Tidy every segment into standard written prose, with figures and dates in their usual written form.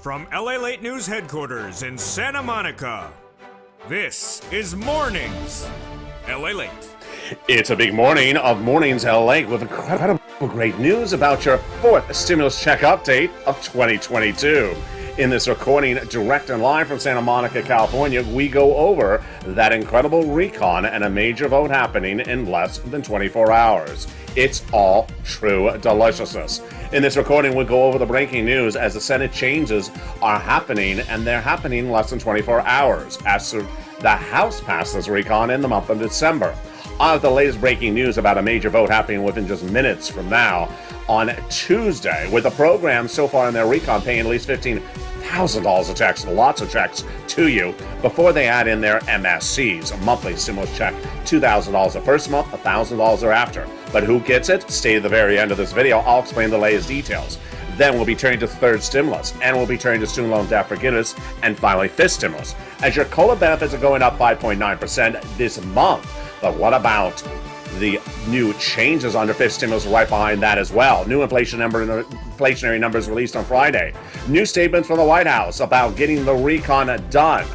From LALATE News headquarters in Santa Monica, this is Mornings LALATE. It's a big morning of Mornings LA with incredible great news about your fourth stimulus check update of 2022. In this recording, direct and live from Santa Monica, California, we go over that incredible recon and a major vote happening in less than 24 hours. It's all true deliciousness. In this recording, we'll go over the breaking news as the Senate changes are happening, and they're happening in less than 24 hours after the House passed this recon in the month of December. I'll have the latest breaking news about a major vote happening within just minutes from now on Tuesday, with the program so far in their recon paying at least $15,000 of checks, lots of checks to you, before they add in their MSCs, a monthly stimulus check, $2,000 the first month, $1,000 thereafter. But who gets it? Stay to the very end of this video. I'll explain the latest details. Then we'll be turning to third stimulus, and we'll be turning to student loan debt forgiveness, and finally fifth stimulus, as your COLA benefits are going up 5.9% this month. But what about the new changes under fifth stimulus right behind that as well? New inflationary numbers released on Friday. New statements from the White House about getting the recon done.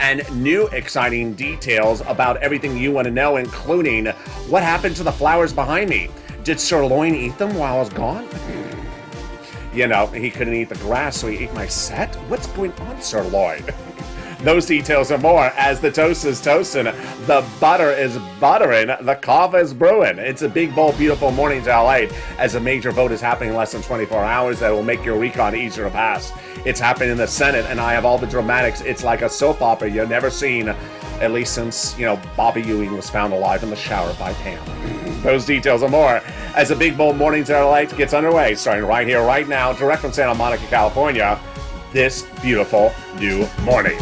And new exciting details about everything you want to know, including what happened to the flowers behind me. Did Sirloin eat them while I was gone? You know, he couldn't eat the grass, so he ate my set? What's going on, Sirloin? Those details and more as the toast is toasting, the butter is buttering, the coffee is brewing. It's a big, bold, beautiful morning to LA as a major vote is happening in less than 24 hours that will make your recon easier to pass. It's happening in the Senate, and I have all the dramatics. It's like a soap opera you've never seen, at least since, Bobby Ewing was found alive in the shower by Pam. Those details and more as a big, bold morning to LA gets underway, starting right here, right now, direct from Santa Monica, California, this beautiful new morning.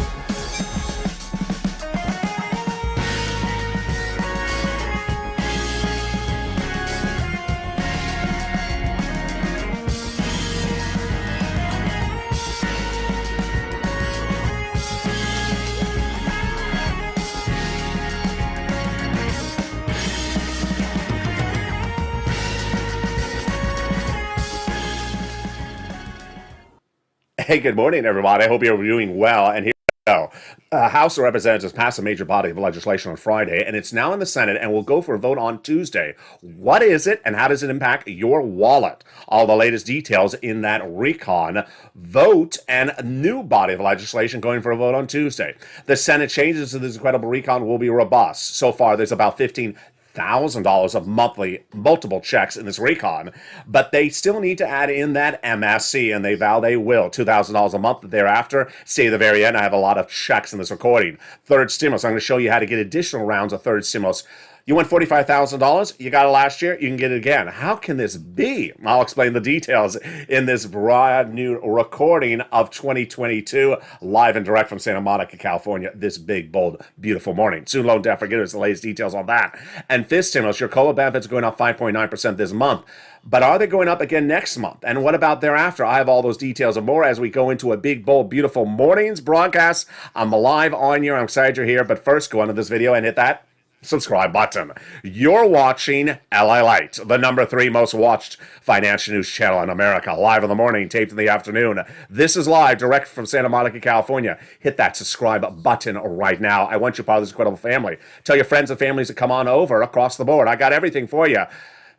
Hey, good morning, everybody. I hope you're doing well. And here we go. House of Representatives passed a major body of legislation on Friday, and it's now in the Senate and will go for a vote on Tuesday. What is it, and how does it impact your wallet? All the latest details in that recon vote and a new body of legislation going for a vote on Tuesday. The Senate changes to this incredible recon will be robust. So far, there's about $15,000 of monthly multiple checks in this recon, but they still need to add in that MSC, and they vow they will. $2,000 a month thereafter. Stay to the very end. I have a lot of checks in this recording. Third stimulus. I'm going to show you how to get additional rounds of third stimulus. You want $45,000? You got it last year, you can get it again. How can this be? I'll explain the details in this brand new recording of 2022, live and direct from Santa Monica, California, this big, bold, beautiful morning. Student loan debt forgiveness, the latest details on that. And fifth stimulus, your COLA benefits are going up 5.9% this month. But are they going up again next month? And what about thereafter? I have all those details and more as we go into a big, bold, beautiful morning's broadcast. I'm live on here. I'm excited you're here. But first, go into this video and hit that subscribe button. You're watching LALATE, the number 3 most watched financial news channel in America. Live in the morning, taped in the afternoon. This is live, direct from Santa Monica, California. Hit that subscribe button right now. I want you part of this incredible family. Tell your friends and families to come on over across the board. I got everything for you,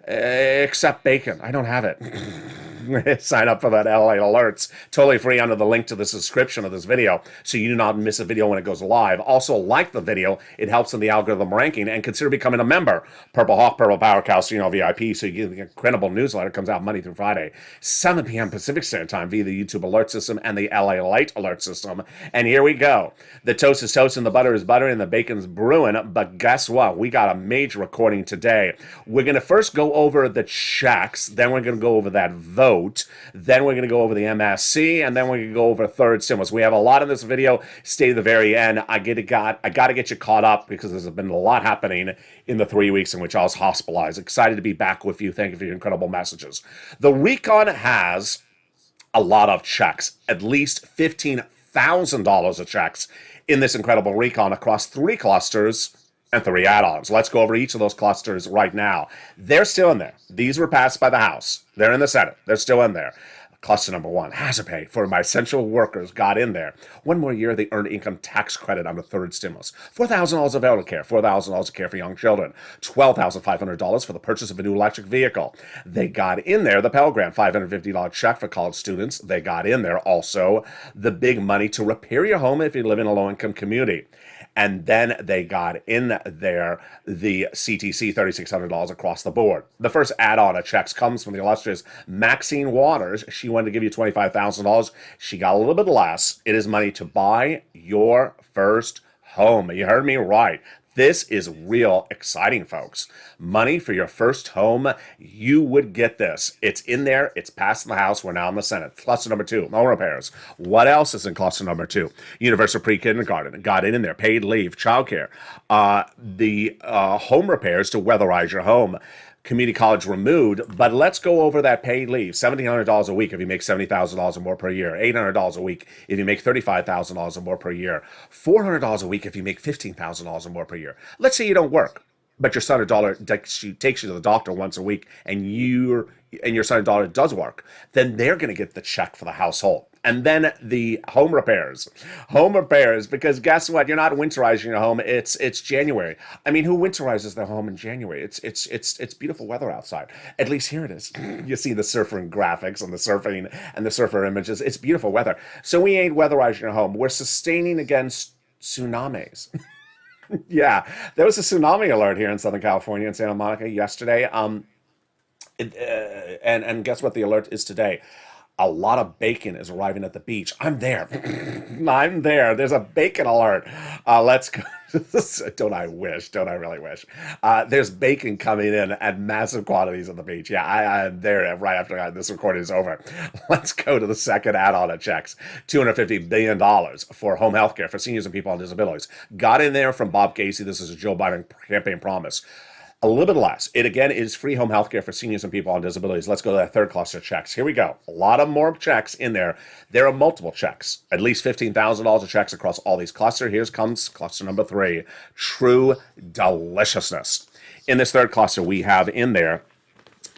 except bacon. I don't have it. Sign up for that LA Alerts. Totally free under the link to the description of this video, so you do not miss a video when it goes live. Also, like the video. It helps in the algorithm ranking, and consider becoming a member. Purple Hawk, Purple Power Cow, VIP, so you get the incredible newsletter. It comes out Monday through Friday, 7 p.m. Pacific Standard Time via the YouTube alert system and the LALATE alert system. And here we go. The toast is toasting, the butter is buttering, and the bacon's brewing. But guess what? We got a major recording today. We're going to first go over the checks, then we're going to go over that vote. Then we're going to go over the MSC, and then we're going to go over third stimulus. We have a lot in this video. Stay to the very end. I got to get you caught up because there's been a lot happening in the 3 weeks in which I was hospitalized. Excited to be back with you. Thank you for your incredible messages. The recon has a lot of checks, at least $15,000 of checks in this incredible recon across 3 clusters and 3 add-ons. Let's go over each of those clusters right now. They're still in there. These were passed by the House. They're in the Senate. They're still in there. Cluster number one, hazard pay for my essential workers got in there. One more year, they earned income tax credit on the third stimulus. $4,000 of elder care, $4,000 of care for young children, $12,500 for the purchase of a new electric vehicle. They got in there the Pell Grant, $550 check for college students. They got in there also the big money to repair your home if you live in a low-income community. And then they got in there the CTC, $3,600 across the board. The first add-on of checks comes from the illustrious Maxine Waters. She wanted to give you $25,000. She got a little bit less. It is money to buy your first home. You heard me right. This is real exciting, folks. Money for your first home. You would get this. It's in there. It's passed in the House. We're now in the Senate. Cluster number two, home repairs. What else is in cluster number two? Universal pre-kindergarten. Got it in there. Paid leave, childcare. The home repairs to weatherize your home. Community college removed, but let's go over that paid leave. $1,700 a week if you make $70,000 or more per year. $800 a week if you make $35,000 or more per year. $400 a week if you make $15,000 or more per year. Let's say you don't work, but your son or daughter takes you to the doctor once a week, and your son or daughter does work. Then they're going to get the check for the household. And then the home repairs, because guess what? You're not winterizing your home. It's January. I mean, who winterizes their home in January? It's beautiful weather outside. At least here it is. You see the surfing graphics and the surfing and the surfer images. It's beautiful weather. So we ain't weatherizing your home. We're sustaining against tsunamis. Yeah, there was a tsunami alert here in Southern California in Santa Monica yesterday. And guess what the alert is today? A lot of bacon is arriving at the beach. I'm there. I'm there. There's a bacon alert. Let's go. Don't I wish? Don't I really wish? There's bacon coming in at massive quantities at the beach. Yeah, I'm there right after this recording is over. Let's go to the second add-on of checks. $250 billion for home health care for seniors and people on disabilities. Got in there from Bob Casey. This is a Joe Biden campaign promise. A little bit less. It, again, is free home health care for seniors and people on disabilities. Let's go to that third cluster of checks. Here we go. A lot of more checks in there. There are multiple checks. At least $15,000 of checks across all these clusters. Here comes cluster number three, true deliciousness. In this third cluster, we have in there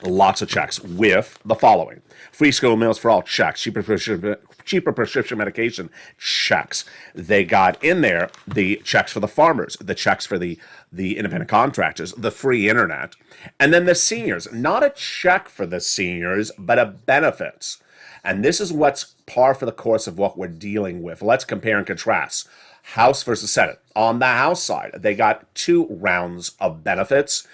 lots of checks with the following. Free school meals for all, checks. Cheaper prescription medication, checks. They got in there the checks for the farmers, the checks for the independent contractors, the free internet, and then the seniors. Not a check for the seniors, but a benefits. And this is what's par for the course of what we're dealing with. Let's compare and contrast. House versus Senate. On the House side, they got 2 rounds of benefits,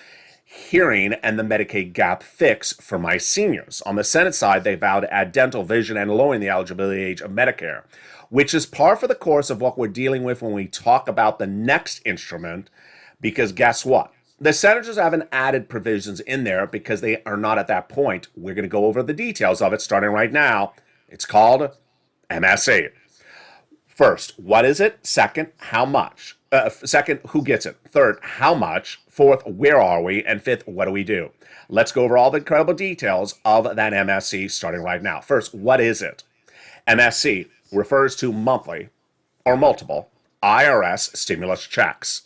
hearing and the Medicaid gap fix for my seniors. On the Senate side, they vowed to add dental, vision, and lowering the eligibility age of Medicare, which is par for the course of what we're dealing with when we talk about the next instrument, because guess what? The senators haven't added provisions in there because they are not at that point. We're going to go over the details of it starting right now. It's called MSC. First, what is it? Second, how much? Second, who gets it? Third, how much? Fourth, where are we? And fifth, what do we do? Let's go over all the incredible details of that MSC starting right now. First, what is it? MSC refers to monthly or multiple IRS stimulus checks.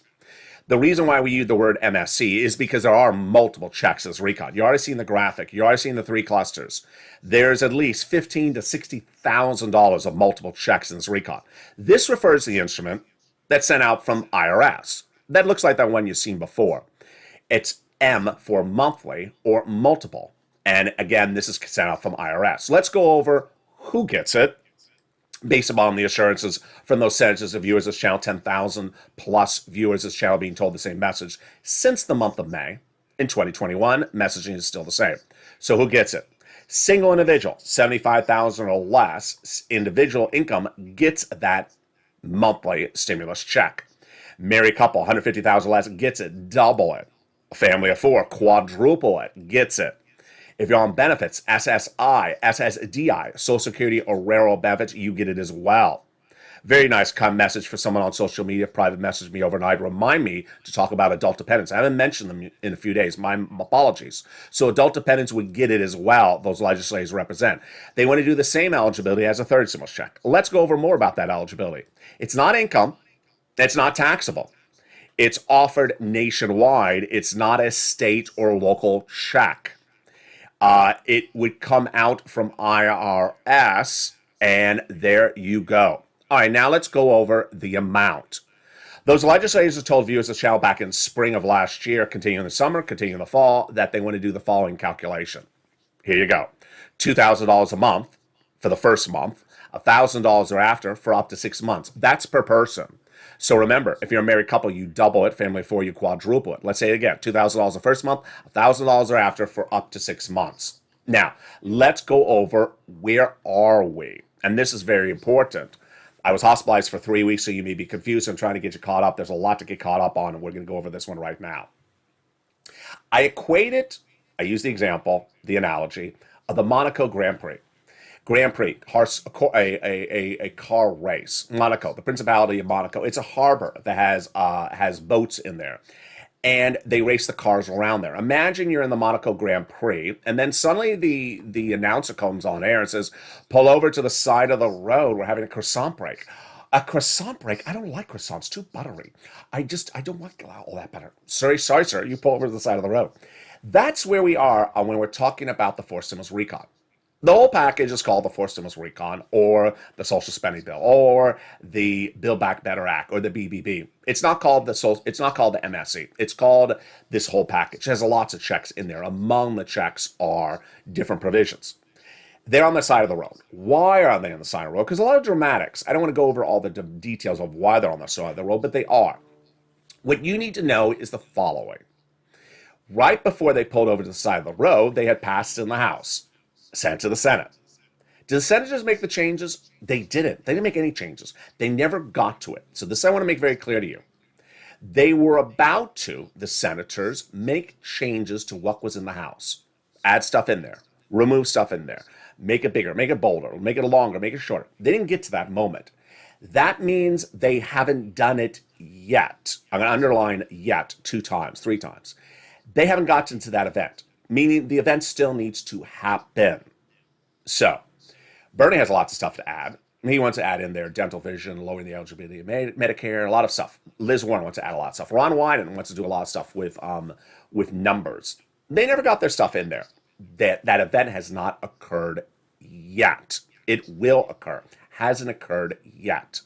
The reason why we use the word MSC is because there are multiple checks as recon. You already seen the graphic. You already seen the 3 clusters. There's at least $15,000 to $60,000 of multiple checks in this recon. This refers to the instrument that's sent out from IRS. That looks like that one you've seen before. It's M for monthly or multiple. And again, this is sent out from IRS. Let's go over who gets it, based upon the assurances from those senators of viewers of this channel, 10,000 plus viewers of this channel being told the same message since the month of May. In 2021, messaging is still the same. So who gets it? Single individual, 75,000 or less individual income gets that monthly stimulus check. Married couple, 150,000 less, gets it, double it. A family of 4, quadruple it, gets it. If you're on benefits, SSI, SSDI, Social Security or rural benefits, you get it as well. Very nice message for someone on social media. Private message me overnight. Remind me to talk about adult dependents. I haven't mentioned them in a few days. My apologies. So adult dependents would get it as well, those legislators represent. They want to do the same eligibility as a third stimulus check. Let's go over more about that eligibility. It's not income. It's not taxable. It's offered nationwide. It's not a state or local check. it would come out from IRS, and there you go. All right, now let's go over the amount. Those legislators told viewers of the channel back in spring of last year, continue in the summer, continue in the fall, that they want to do the following calculation. Here you go. $2,000 a month for the first month, $1,000 thereafter for up to 6 months. That's per person. So remember, if you're a married couple, you double it. Family of 4, you quadruple it. Let's say it again. $2,000 the first month, $1,000 thereafter for up to 6 months. Now, let's go over where are we? And this is very important. I was hospitalized for 3 weeks, so you may be confused. I'm trying to get you caught up. There's a lot to get caught up on, and we're going to go over this one right now. I equate it, I use the example, the analogy, of the Monaco Grand Prix. Grand Prix, a car race. Monaco, the Principality of Monaco. It's a harbor that has boats in there. And they race the cars around there. Imagine you're in the Monaco Grand Prix, and then suddenly the announcer comes on air and says, pull over to the side of the road. We're having a croissant break. A croissant break? I don't like croissants. Too buttery. I don't like all that butter. Sorry, sir. You pull over to the side of the road. That's where we are when we're talking about the forced stimulus recon. The whole package is called the forced stimulus recon, or the social spending bill, or the Build Back Better Act, or the BBB. It's not called the MSC. It's called this whole package. It has lots of checks in there. Among the checks are different provisions. They're on the side of the road. Why are they on the side of the road? Because a lot of dramatics. I don't want to go over all the details of why they're on the side of the road, but they are. What you need to know is the following. Right before they pulled over to the side of the road, they had passed in the House. Sent to the Senate. Did the senators make the changes? They didn't. They didn't make any changes. They never got to it. So this I want to make very clear to you. They were about to, the senators, make changes to what was in the House. Add stuff in there. Remove stuff in there. Make it bigger. Make it bolder. Make it longer. Make it shorter. They didn't get to that moment. That means they haven't done it yet. I'm going to underline yet 2 times, 3 times. They haven't gotten to that event. Meaning the event still needs to happen. So, Bernie has lots of stuff to add. He wants to add in there dental vision, lowering the eligibility of Medicare, a lot of stuff. Liz Warren wants to add a lot of stuff. Ron Wyden wants to do a lot of stuff with numbers. They never got their stuff in there. That event has not occurred yet. It will occur. Hasn't occurred yet.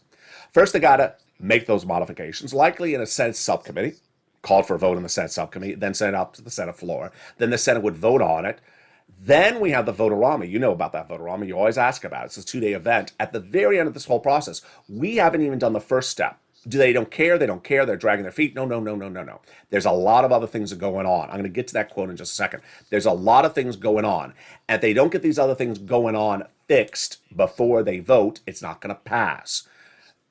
First, they got to make those modifications, likely in a Senate subcommittee. Called for a vote in the Senate subcommittee, then sent it up to the Senate floor. Then the Senate would vote on it. Then we have the vote-a-rama. You know about that vote-a-rama. You always ask about it. It's a 2-day event. At the very end of this whole process, we haven't even done the first step. They don't care. They don't care. They're dragging their feet. No. There's a lot of other things going on. I'm going to get to that quote in just a second. There's a lot of things going on. And if they don't get these other things going on fixed before they vote, it's not going to pass.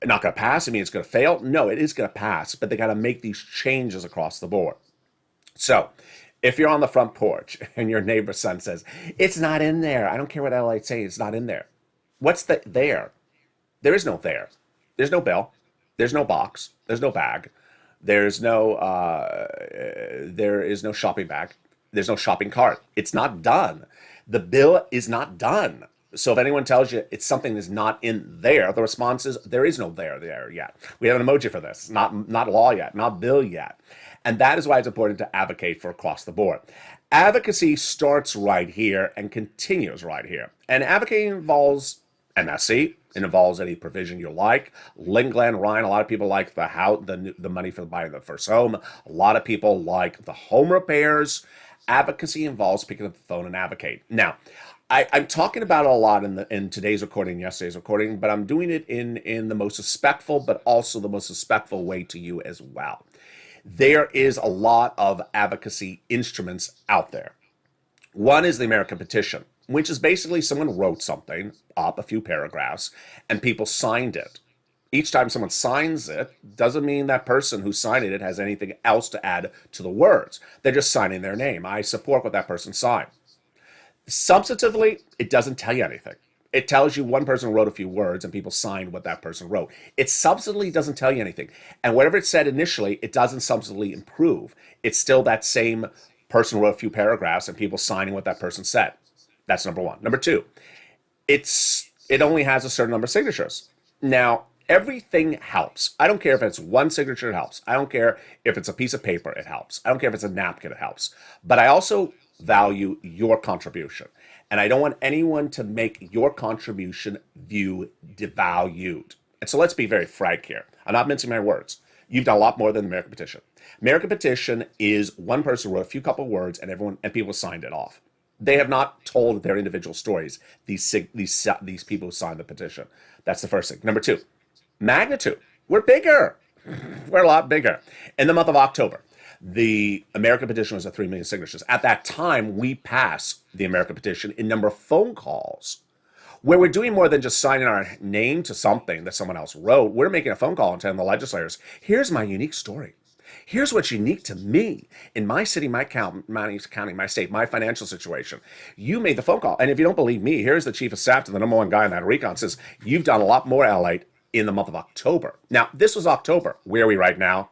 Not going to pass? I mean, it's going to fail? No, it is going to pass, but they got to make these changes across the board. So, if you're on the front porch and your neighbor's son says, it's not in there. I don't care what LALATE say, it's not in there. What's the there? There is no there. There's no bill. There's no box. There's no bag. There is no shopping bag. There's no shopping cart. It's not done. The bill is not done. So if anyone tells you it's something that's not in there, the response is there is no there yet. We have an emoji for this. Not law yet, not bill yet. And that is why it's important to advocate for across the board. Advocacy starts right here and continues right here. And advocating involves MSC. It involves any provision you like. Lynn, Glenn, Ryan, a lot of people like the money for buying the first home. A lot of people like the home repairs. Advocacy involves picking up the phone and advocate. Now, I'm talking about it a lot in today's recording, yesterday's recording, but I'm doing it in the most respectful, but also the most respectful way to you as well. There is a lot of advocacy instruments out there. One is the American Petition, which is basically someone wrote something up, a few paragraphs, and people signed it. Each time someone signs it, doesn't mean that person who signed it has anything else to add to the words. They're just signing their name. I support what that person signed. Substantively, it doesn't tell you anything. It tells you one person wrote a few words and people signed what that person wrote. It substantively doesn't tell you anything. And whatever it said initially, it doesn't substantively improve. It's still that same person wrote a few paragraphs and people signing what that person said. That's number one. Number two, it only has a certain number of signatures. Now, everything helps. I don't care if it's one signature, it helps. I don't care if it's a piece of paper, it helps. I don't care if it's a napkin, it helps. But I also value your contribution. And I don't want anyone to make your contribution view devalued. And so let's be very frank here. I'm not mincing my words. You've done a lot more than the American Petition. American Petition is one person who wrote a few couple words and people signed it off. They have not told their individual stories, these people who signed the petition. That's the first thing. Number two, magnitude. We're bigger. We're a lot bigger. In the month of October, the American Petition was at 3 million signatures. At that time, we passed the American Petition in number of phone calls, where we're doing more than just signing our name to something that someone else wrote. We're making a phone call and telling the legislators, here's my unique story. Here's what's unique to me in my city, my county, my state, my financial situation. You made the phone call. And if you don't believe me, here's the chief of staff to the number one guy in that recon says, you've done a lot more, LALATE, in the month of October. Now, this was October. Where are we right now?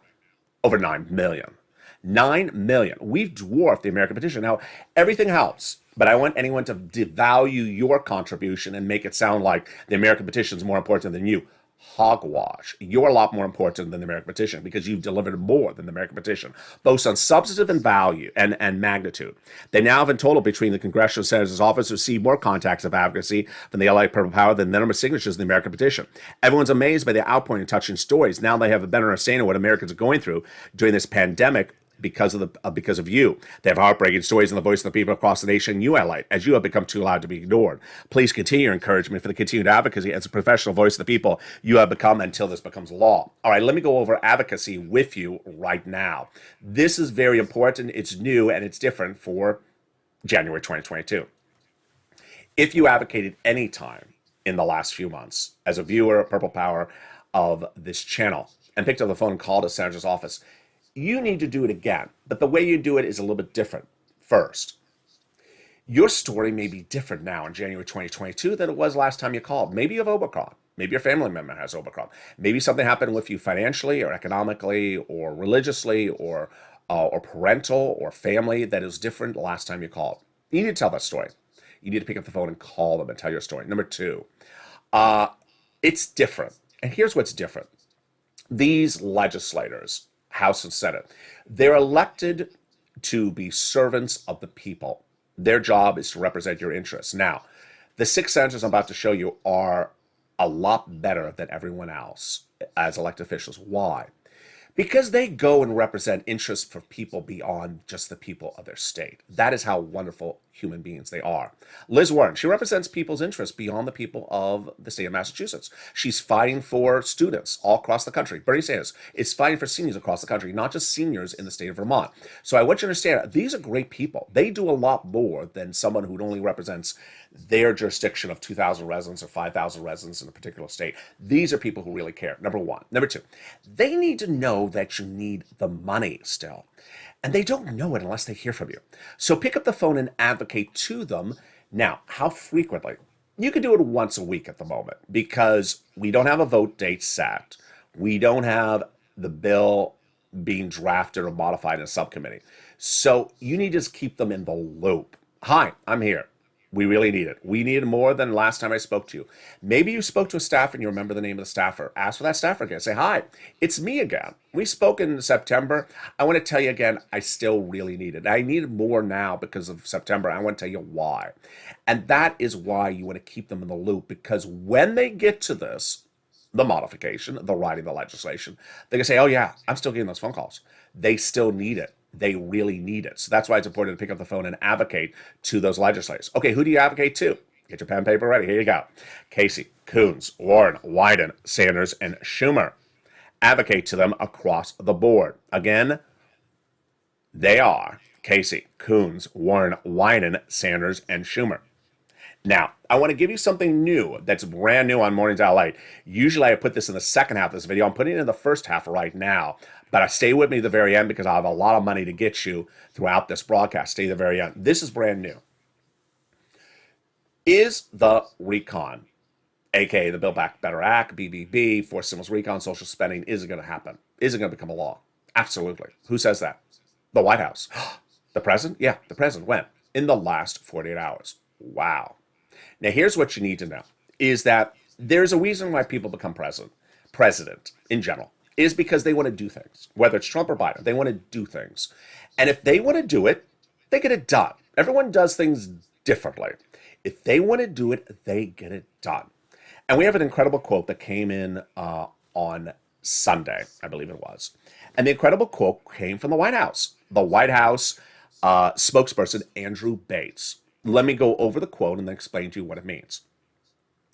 Over 9 million. 9 million. We've dwarfed the American Petition. Now, everything helps, but I want anyone to devalue your contribution and make it sound like the American Petition is more important than you. Hogwash. You're a lot more important than the American Petition because you've delivered more than the American Petition, both on substantive and value and magnitude. They now have in total between the Congressional Senator's office received more contacts of advocacy from the LA Purple Power than the number of signatures in the American Petition. Everyone's amazed by the outpouring and touching stories. Now they have a better understanding of what Americans are going through during this pandemic because of you. They have heartbreaking stories in the voice of the people across the nation you highlight, as you have become too loud to be ignored. Please continue your encouragement for the continued advocacy as a professional voice of the people you have become until this becomes law. All right, let me go over advocacy with you right now. This is very important. It's new and it's different for January 2022. If you advocated any time in the last few months as a viewer of Purple Power of this channel and picked up the phone and called a senator's office, you need to do it again, but the way you do it is a little bit different. First, your story may be different now in January 2022 than it was last time you called. Maybe you have Omicron. Maybe your family member has Omicron. Maybe something happened with you financially or economically or religiously or parental or family that is different last time you called. You need to tell that story. You need to pick up the phone and call them and tell your story. Number two, it's different. And here's what's different. These legislators, House and Senate, they're elected to be servants of the people. Their job is to represent your interests. Now, the 6 senators I'm about to show you are a lot better than everyone else as elected officials. Why? Because they go and represent interests for people beyond just the people of their state. That is how wonderful human beings they are. Liz Warren, she represents people's interests beyond the people of the state of Massachusetts. She's fighting for students all across the country. Bernie Sanders is fighting for seniors across the country, not just seniors in the state of Vermont. So I want you to understand, these are great people. They do a lot more than someone who only represents their jurisdiction of 2,000 residents or 5,000 residents in a particular state. These are people who really care, number one. Number two, they need to know that you need the money still. And they don't know it unless they hear from you. So pick up the phone and advocate to them. Now, how frequently? You can do it once a week at the moment because we don't have a vote date set. We don't have the bill being drafted or modified in a subcommittee. So you need to just keep them in the loop. Hi, I'm here. We really need it. We need it more than last time I spoke to you. Maybe you spoke to a staffer and you remember the name of the staffer. Ask for that staffer again. Say, hi, it's me again. We spoke in September. I want to tell you again, I still really need it. I need it more now because of September. I want to tell you why. And that is why you want to keep them in the loop, because when they get to this, the modification, the writing, the legislation, they can say, oh yeah, I'm still getting those phone calls. They still need it. They really need it. So that's why it's important to pick up the phone and advocate to those legislators. Okay, who do you advocate to? Get your pen and paper ready. Here you go. Casey, Coons, Warren, Wyden, Sanders, and Schumer. Advocate to them across the board. Again, they are Casey, Coons, Warren, Wyden, Sanders, and Schumer. Now, I want to give you something new that's brand new on Mornings LA. Usually I put this in the second half of this video. I'm putting it in the first half right now. But I stay with me to the very end because I have a lot of money to get you throughout this broadcast. Stay to the very end. This is brand new. Is the recon, aka the Build Back Better Act, BBB, forced stimulus recon, social spending, is it going to happen? Is it going to become a law? Absolutely. Who says that? The White House. The president? Yeah, the president. When? In the last 48 hours. Wow. Now, here's what you need to know, is that there's a reason why people become president in general, is because they want to do things. Whether it's Trump or Biden, they want to do things. And if they want to do it, they get it done. Everyone does things differently. If they want to do it, they get it done. And we have an incredible quote that came in on Sunday, I believe it was. And the incredible quote came from the White House. The White House spokesperson, Andrew Bates. Let me go over the quote and then explain to you what it means.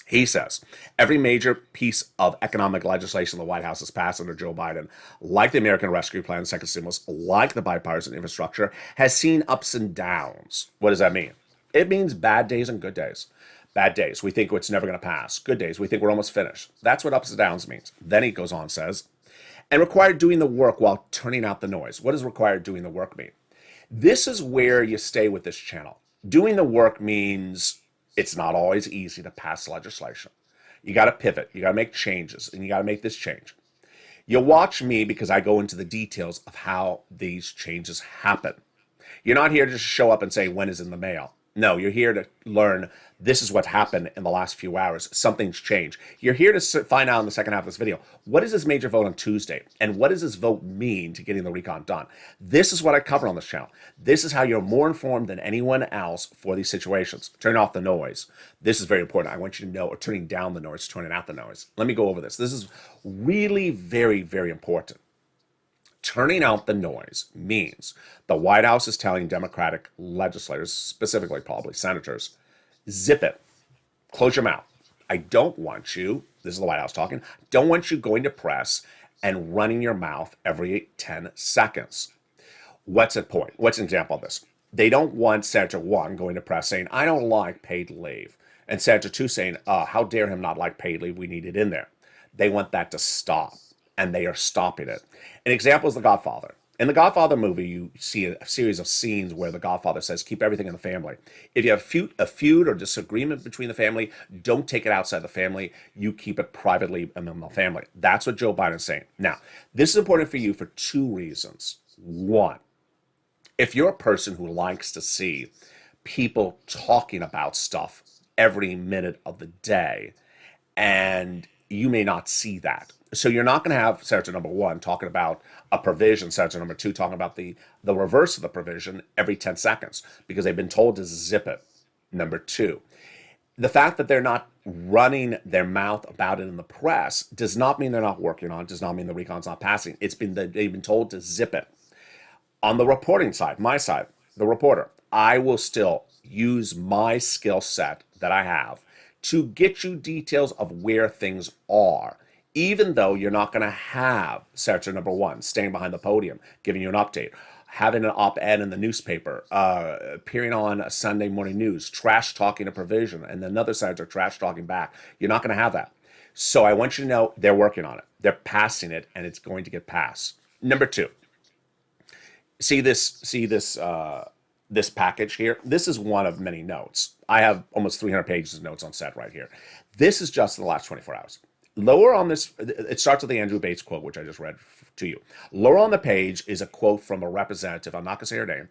He says, every major piece of economic legislation the White House has passed under Joe Biden, like the American Rescue Plan, second stimulus, like the bipartisan infrastructure, has seen ups and downs. What does that mean? It means bad days and good days. Bad days, we think it's never going to pass. Good days, we think we're almost finished. That's what ups and downs means. Then he goes on and says, and required doing the work while turning out the noise. What does required doing the work mean? This is where you stay with this channel. Doing the work means it's not always easy to pass legislation. You got to pivot. You got to make changes, and you got to make this change. You'll watch me because I go into the details of how these changes happen. You're not here to just show up and say, when is in the mail? No, you're here to learn this is what happened in the last few hours. Something's changed. You're here to find out in the second half of this video, what is this major vote on Tuesday? And what does this vote mean to getting the recon done? This is what I cover on this channel. This is how you're more informed than anyone else for these situations. Turn off the noise. This is very important. I want you to know, or turning down the noise, turning out the noise. Let me go over this. This is really very, very important. Turning out the noise means the White House is telling Democratic legislators, specifically probably senators, zip it, close your mouth. I don't want you, this is the White House talking, don't want you going to press and running your mouth every 10 seconds. What's the point? What's an example of this? They don't want Senator 1 going to press saying, I don't like paid leave. And Senator 2 saying, how dare him not like paid leave, we need it in there. They want that to stop. And they are stopping it. An example is The Godfather. In The Godfather movie, you see a series of scenes where The Godfather says, keep everything in the family. If you have a feud or disagreement between the family, don't take it outside the family. You keep it privately among the family. That's what Joe Biden is saying. Now, this is important for you for two reasons. One, if you're a person who likes to see people talking about stuff every minute of the day, and you may not see that. So you're not going to have Senator number 1 talking about a provision, Senator number 2 talking about the reverse of the provision every 10 seconds because they've been told to zip it. Number 2, the fact that they're not running their mouth about it in the press does not mean they're not working on it, does not mean the recon's not passing. It's been that they've been told to zip it. On the reporting side, my side, the reporter, I will still use my skill set that I have to get you details of where things are. Even though you're not going to have Senator number 1 staying behind the podium, giving you an update, having an op-ed in the newspaper, appearing on a Sunday morning news, trash talking a provision, and another senator trash talking back. You're not going to have that. So I want you to know they're working on it. They're passing it, and it's going to get passed. Number 2, see this package here? This is one of many notes. I have almost 300 pages of notes on set right here. This is just in the last 24 hours. Lower on this, it starts with the Andrew Bates quote, which I just read to you. Lower on the page is a quote from a representative, I'm not going to say her name,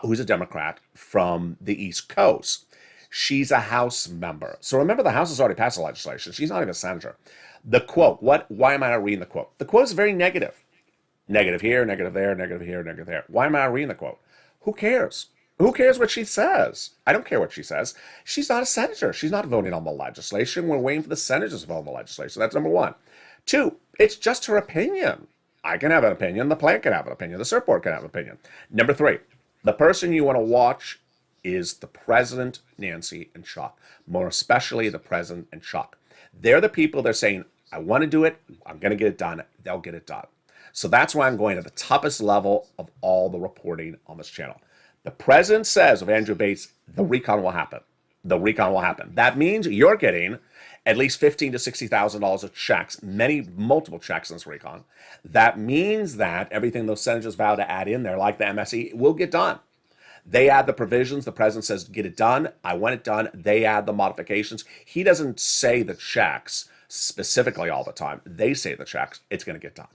who's a Democrat from the East Coast. She's a House member. So remember, the House has already passed the legislation. She's not even a senator. The quote, why am I not reading the quote? The quote is very negative. Negative here, negative there, negative here, negative there. Why am I not reading the quote? Who cares? Who cares what she says? I don't care what she says. She's not a senator. She's not voting on the legislation. We're waiting for the senators to vote on the legislation. That's number 1. 2, it's just her opinion. I can have an opinion. The plant can have an opinion. The CERT board can have an opinion. Number 3, the person you want to watch is the President, Nancy, and Chuck. More especially the President and Chuck. They're the people that are saying, I want to do it. I'm going to get it done. They'll get it done. So that's why I'm going to the toughest level of all the reporting on this channel. The president says of Andrew Bates, the recon will happen. The recon will happen. That means you're getting at least $15,000 to $60,000 of checks, multiple checks in this recon. That means that everything those senators vow to add in there, like the MSE, will get done. They add the provisions. The president says, get it done. I want it done. They add the modifications. He doesn't say the checks specifically all the time. They say the checks. It's going to get done.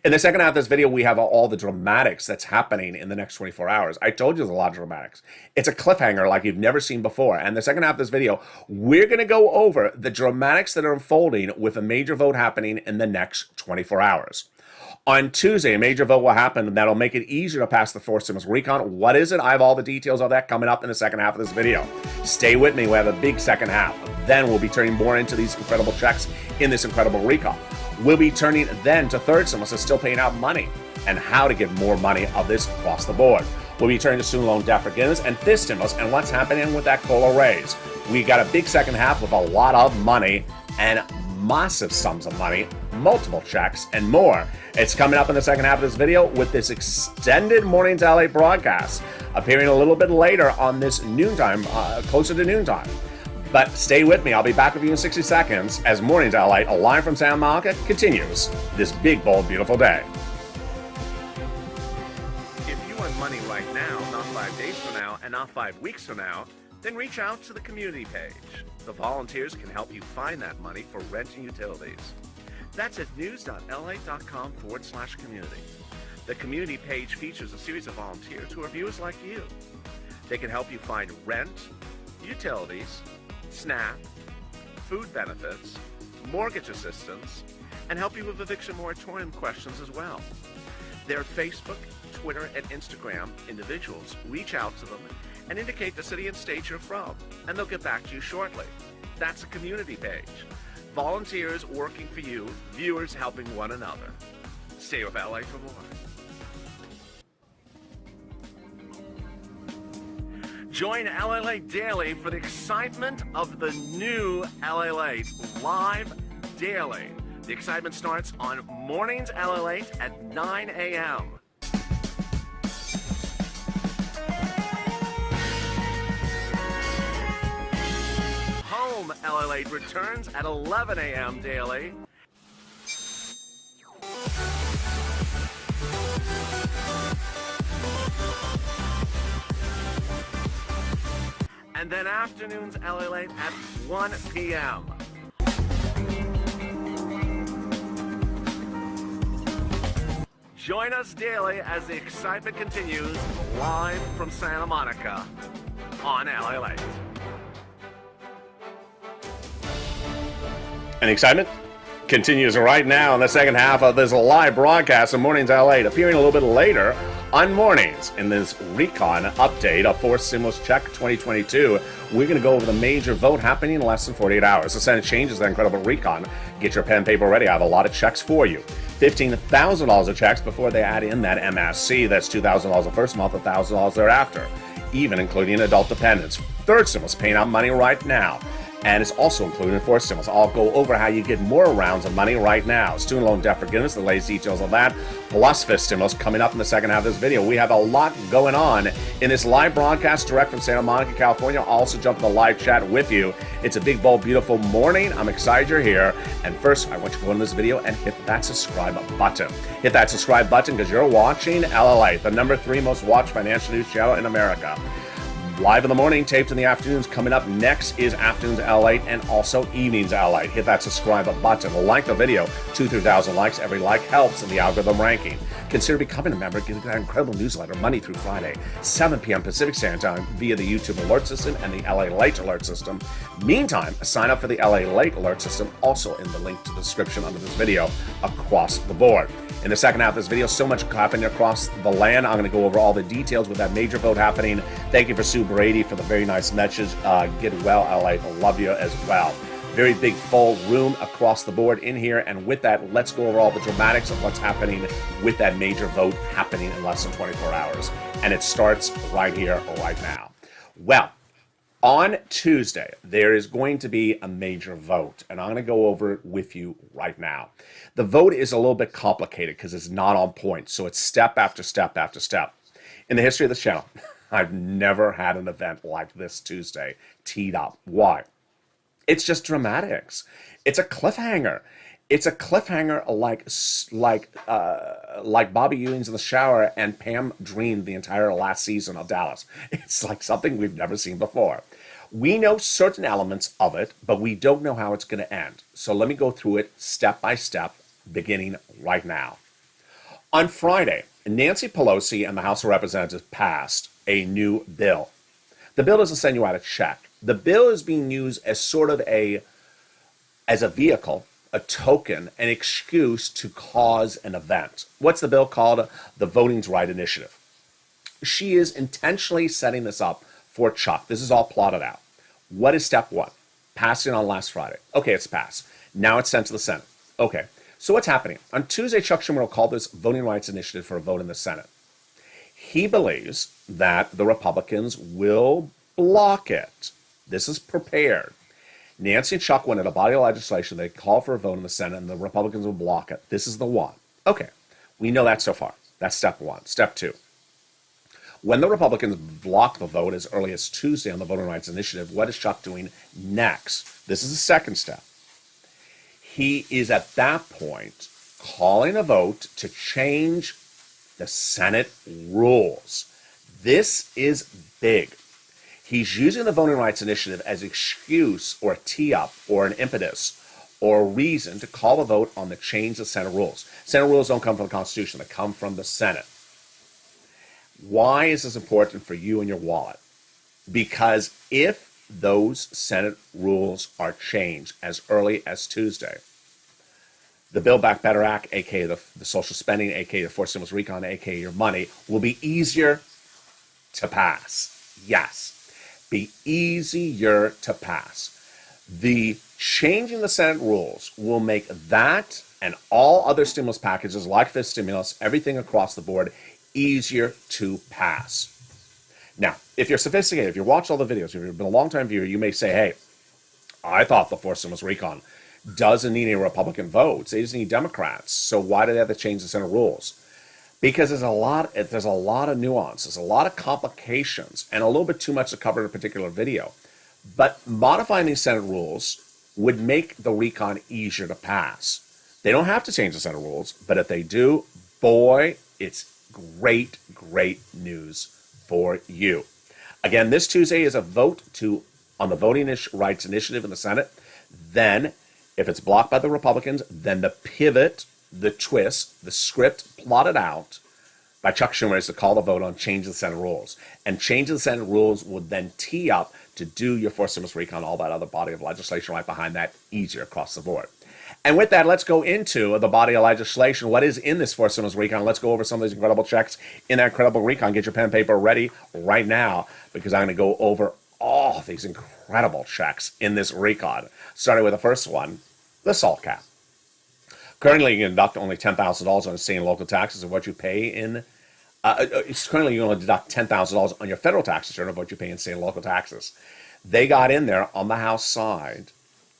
In the second half of this video, we have all the dramatics that's happening in the next 24 hours. I told you there's a lot of dramatics. It's a cliffhanger like you've never seen before. And the second half of this video, we're going to go over the dramatics that are unfolding with a major vote happening in the next 24 hours. On Tuesday, a major vote will happen that'll make it easier to pass the fourth stimulus recon. What is it? I have all the details of that coming up in the second half of this video. Stay with me. We have a big second half. Then we'll be turning more into these incredible checks in this incredible recon. We'll be turning then to third stimulus and still paying out money and how to get more money of this across the board. We'll be turning to student loan debt forgiveness and fifth stimulus and what's happening with that COLA raise. We got a big second half with a lot of money and massive sums of money, multiple checks, and more. It's coming up in the second half of this video with this extended Mornings LA broadcast, appearing a little bit later on this noontime, closer to noontime. But stay with me. I'll be back with you in 60 seconds as Mornings LA, live from Santa Monica, continues this big, bold, beautiful day. If you want money right now, not 5 days from now, and not 5 weeks from now, then reach out to the community page. The volunteers can help you find that money for rent and utilities. That's at news.la.com/community. The community page features a series of volunteers who are viewers like you. They can help you find rent, utilities, SNAP, food benefits, mortgage assistance, and help you with eviction moratorium questions as well. Their Facebook, Twitter, and Instagram individuals reach out to them and indicate the city and state you're from, and they'll get back to you shortly. That's a community page. Volunteers working for you, viewers helping one another. Stay with LA for more. Join LALATE Daily for the excitement of the new LALATE live daily. The excitement starts on Mornings LALATE at 9 a.m. Home LALATE returns at 11 a.m. daily. And then afternoons LALATE at 1 p.m. Join us daily as the excitement continues live from Santa Monica on LALATE. And excitement continues right now in the second half of this live broadcast of Mornings LA, appearing a little bit later on Mornings in this recon update of fourth stimulus check 2022. We're going to go over the major vote happening in less than 48 hours. The Senate changes that incredible recon. Get your pen and paper ready. I have a lot of checks for you. $15,000 of checks before they add in that MSC. That's $2,000 the first month, $1,000 thereafter, even including adult dependents. Third stimulus paying out money right now. And it's also included in fourth stimulus. I'll go over how you get more rounds of money right now. Student loan debt forgiveness, the latest details of that, plus fifth stimulus coming up in the second half of this video. We have a lot going on in this live broadcast direct from Santa Monica, California. I'll also jump in the live chat with you. It's a big, bold, beautiful morning. I'm excited you're here. And first, I want you to go into this video and hit that subscribe button. Hit that subscribe button because you're watching LALATE, the #3 most watched financial news channel in America. Live in the morning, taped in the afternoons. Coming up next is Afternoons LA and also Evenings LA. Hit that subscribe button. Like the video. 2,000 to 3,000 likes. Every like helps in the algorithm ranking. Consider becoming a member. Get that incredible newsletter Monday through Friday, 7 p.m. Pacific Standard Time via the YouTube alert system and the LALATE alert system. Meantime, sign up for the LALATE alert system also in the link to the description under this video across the board. In the second half of this video, so much happening across the land. I'm going to go over all the details with that major vote happening. Thank you for Sue Brady for the very nice message. Get well, LA. Love you as well. Very big full room across the board in here. And with that, let's go over all the dramatics of what's happening with that major vote happening in less than 24 hours. And it starts right here, right now. Well, on Tuesday, there is going to be a major vote, and I'm going to go over it with you right now. The vote is a little bit complicated because it's not on point, so it's step after step after step. In the history of this channel, I've never had an event like this Tuesday teed up. Why? It's just dramatics. It's a cliffhanger. It's a cliffhanger like Bobby Ewing's in the shower and Pam dreamed the entire last season of Dallas. It's like something we've never seen before. We know certain elements of it, but we don't know how it's going to end. So let me go through it step by step, beginning right now. On Friday, Nancy Pelosi and the House of Representatives passed a new bill. The bill doesn't send you out a check. The bill is being used as sort of as a vehicle a token, an excuse to cause an event. What's the bill called? The Voting's Right Initiative. She is intentionally setting this up for Chuck. This is all plotted out. What is step one? Passing on last Friday. Okay, it's passed. Now it's sent to the Senate. Okay, so what's happening? On Tuesday, Chuck Schumer will call this Voting Rights Initiative for a vote in the Senate. He believes that the Republicans will block it. This is prepared. Nancy and Chuck went at a body of legislation. They call for a vote in the Senate, and the Republicans will block it. This is the one. Okay, we know that so far. That's step one. Step two. When the Republicans blocked the vote as early as Tuesday on the Voting Rights Initiative, what is Chuck doing next? This is the second step. He is at that point calling a vote to change the Senate rules. This is big. He's using the Voting Rights Initiative as an excuse or a tee-up or an impetus or a reason to call a vote on the change of Senate rules. Senate rules don't come from the Constitution. They come from the Senate. Why is this important for you and your wallet? Because if those Senate rules are changed as early as Tuesday, the Build Back Better Act, a.k.a. the social spending, a.k.a. the forced stimulus recon, a.k.a. your money, will be easier to pass. Yes, be easier to pass. The changing the Senate rules will make that and all other stimulus packages like fifth stimulus, everything across the board, easier to pass. Now, if you're sophisticated, if you watch all the videos, if you've been a long-time viewer, you may say, hey, I thought the forced stimulus recon doesn't need any Republican votes. They just need Democrats. So why do they have to change the Senate rules? Because there's a lot of nuance, there's a lot of complications, and a little bit too much to cover in a particular video. But modifying these Senate rules would make the recon easier to pass. They don't have to change the Senate rules, but if they do, boy, it's great, great news for you. Again, this Tuesday is a vote on the Voting Rights Initiative in the Senate. Then, if it's blocked by the Republicans, then the pivot, the twist, the script plotted out by Chuck Schumer is to call the vote on change the Senate rules. And change the Senate rules would then tee up to do your forced stimulus recon, all that other body of legislation right behind that, easier across the board. And with that, let's go into the body of legislation. What is in this forced stimulus recon? Let's go over some of these incredible checks in that incredible recon. Get your pen and paper ready right now, because I'm going to go over all of these incredible checks in this recon. Starting with the first one, the SALT cap. Currently, you can deduct only $10,000 on state and local taxes of what you pay in. Currently, you only deduct $10,000 on your federal tax return of what you pay in state and local taxes. They got in there on the House side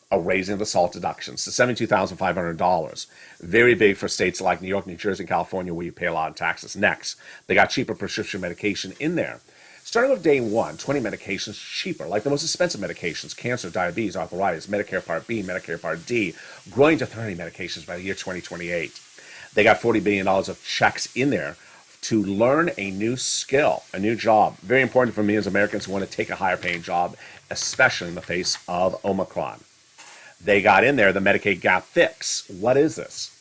a raising of the SALT deductions to $72,500. Very big for states like New York, New Jersey, and California, where you pay a lot of taxes. Next, they got cheaper prescription medication in there. Starting with day one, 20 medications cheaper, like the most expensive medications, cancer, diabetes, arthritis, Medicare Part B, Medicare Part D, growing to 30 medications by the year 2028. They got $40 billion of checks in there to learn a new skill, a new job. Very important for me as Americans who want to take a higher paying job, especially in the face of Omicron. They got in there the Medicaid gap fix. What is this?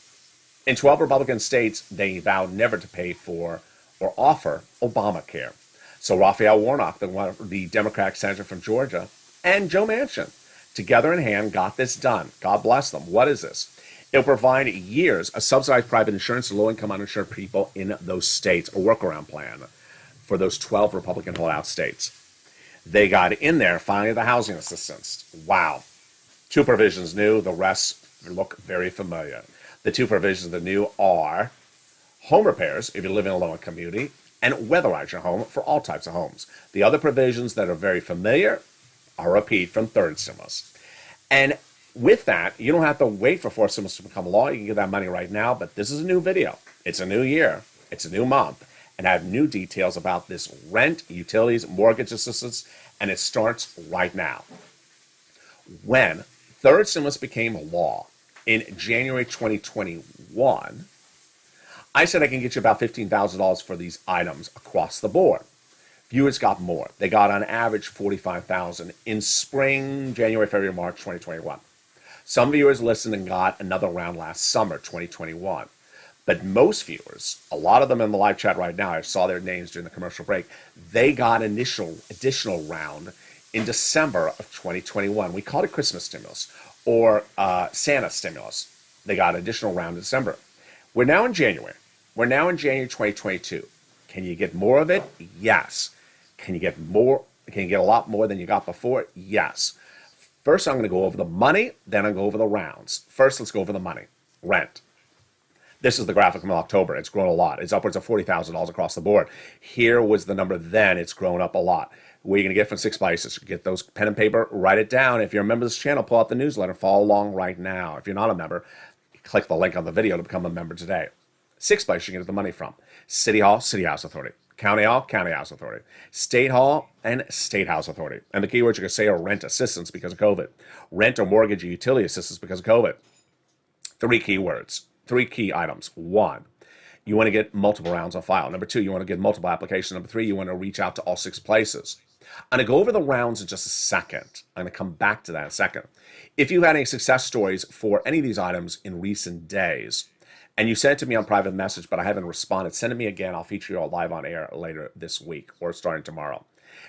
In 12 Republican states, they vowed never to pay for or offer Obamacare. So Raphael Warnock, the Democratic senator from Georgia, and Joe Manchin, together in hand, got this done. God bless them. What is this? It'll provide years of subsidized private insurance to low-income uninsured people in those states, a workaround plan for those 12 Republican holdout states. They got in there, finally, the housing assistance. Wow. 2 provisions new, the rest look very familiar. The 2 provisions that are new are home repairs, if you live in a low-income community, and weatherize your home for all types of homes. The other provisions that are very familiar are a repeat from third stimulus. And with that, you don't have to wait for fourth stimulus to become law. You can get that money right now, but this is a new video. It's a new year. It's a new month. And I have new details about this rent, utilities, mortgage assistance, and it starts right now. When third stimulus became law in January 2021, I said I can get you about $15,000 for these items across the board. Viewers got more. They got on average $45,000 in spring, January, February, March 2021. Some viewers listened and got another round last summer, 2021. But most viewers, a lot of them in the live chat right now, I saw their names during the commercial break, they got additional round in December of 2021. We called it Christmas stimulus, or Santa stimulus. They got an additional round in December. We're now in January. We're now in January 2022. Can you get more of it? Yes. Can you get more? Can you get a lot more than you got before? Yes. First, I'm going to go over the money, then I'll go over the rounds. First, let's go over the money. Rent. This is the graphic from October. It's grown a lot. It's upwards of $40,000 across the board. Here was the number then. It's grown up a lot. Where are you going to get from 6 places? Get those pen and paper, write it down. If you're a member of this channel, pull out the newsletter, follow along right now. If you're not a member, click the link on the video to become a member today. 6 places you can get the money from. City Hall, City House Authority. County Hall, County House Authority. State Hall, and State House Authority. And the keywords you're going to say are rent assistance because of COVID. Rent or mortgage or utility assistance because of COVID. 3 keywords. 3 key items. 1, you want to get multiple rounds on file. Number 2, you want to get multiple applications. Number 3, you want to reach out to all 6 places. I'm going to go over the rounds in just a second. I'm going to come back to that in a second. If you've had any success stories for any of these items in recent days, and you sent it to me on private message, but I haven't responded, send it me again. I'll feature you all live on air later this week or starting tomorrow.